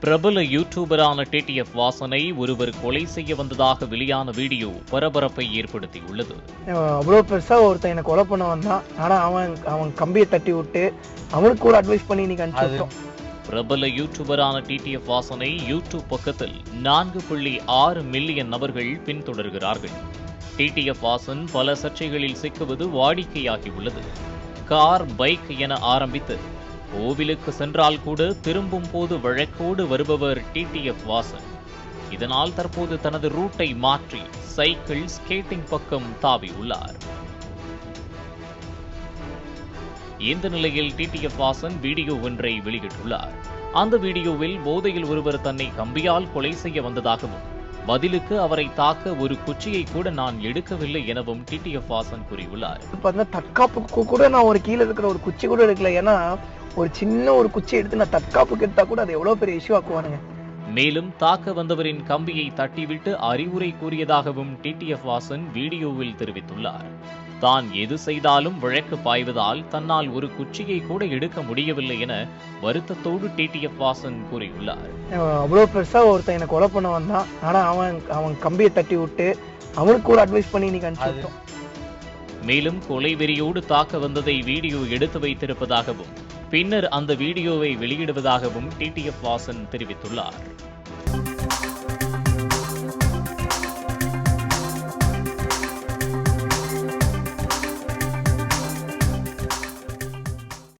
பிரபல யூடியூபரான டிடிஎஃப் வாசனை ஒருவர் கொலை செய்ய வந்ததாக வெளியான வீடியோ பரபரப்பை ஏற்படுத்தியுள்ளது. அவ்வளோ பெருசா ஒருத்தன் என்ன கொலை பண்ண வந்தான். ஆனா அவன் கம்பியை தட்டி விட்டு அவனுக்கு ஒரு அட்வைஸ் பண்ணி நீங்க அனுப்பிச்சோம். பிரபல யூடியூபரான டிடிஎஃப் வாசனை யூடியூப் பக்கத்தில் 4.6 மில்லியன் நபர்கள் பின்தொடர்கிறார்கள். டிடிஎஃப் வாசன் பல சர்ச்சைகளில் சிக்குவது வாடிக்கையாகியுள்ளது. கார், பைக் என ஆரம்பித்து கோவிலுக்கு சென்றால் கூட திரும்பும் போது வழக்கோடு வருபவர் டிடிஎஃப் வாசன். இதனால் தற்போது தனது ரூட்டை மாற்றி சைக்கிள், ஸ்கேட்டிங் பக்கம் தாவியுள்ளார். இந்த நிலையில் டிடிஎஃப் வாசன் வீடியோ ஒன்றை வெளியிட்டுள்ளார். அந்த வீடியோவில் போதையில் ஒருவர் தன்னை கம்பியால் கொலை செய்ய வந்ததாகவும், பதிலுக்கு அவரை தாக்க ஒரு குச்சியை கூட நான் எடுக்கவில்லை எனவும் டிடிஎஃப் வாசன் கூறியுள்ளார். தற்காப்புக்கு கூட நான் ஒரு கீழே இருக்கிற ஒரு குச்சி கூட எடுக்கல. ஏன்னா ஒரு சின்ன ஒரு குச்சி எடுத்து நான் தற்காப்புக்கு எடுத்தா கூட அது எவ்வளவு பெரிய இஷ்யூ ஆக்குவானுங்க. மேலும் தாக்க வந்தவரின் கம்பியை தட்டிவிட்டு அறிவுரை கூறியதாகவும் டிடிஎஃப் வாசன் வீடியோவில் தெரிவித்துள்ளார். தான் எது செய்தாலும் வழக்கு பாய்வதால் தன்னால் ஒரு குச்சியை கூட எடுக்க முடியவில்லை என வருத்தத்தோடு டிடிஎஃப் வாசன் கூறியுள்ளார். அவ்வளோ பெருசா ஒருத்தன் என்ன கொலை பண்ண வந்தான். ஆனா அவன் கம்பியை தட்டி விட்டு அவனுக்கு ஒரு அட்வைஸ் பண்ணி நீங்க அனுப்பிச்சோம். மேலும் கொலை வெறியோடு தாக்க வந்ததை வீடியோ எடுத்து வைத்திருப்பதாகவும், பின்னர் அந்த வீடியோவை வெளியிடுவதாகவும் டிடிஎஃப் வாசன் தெரிவித்துள்ளார்.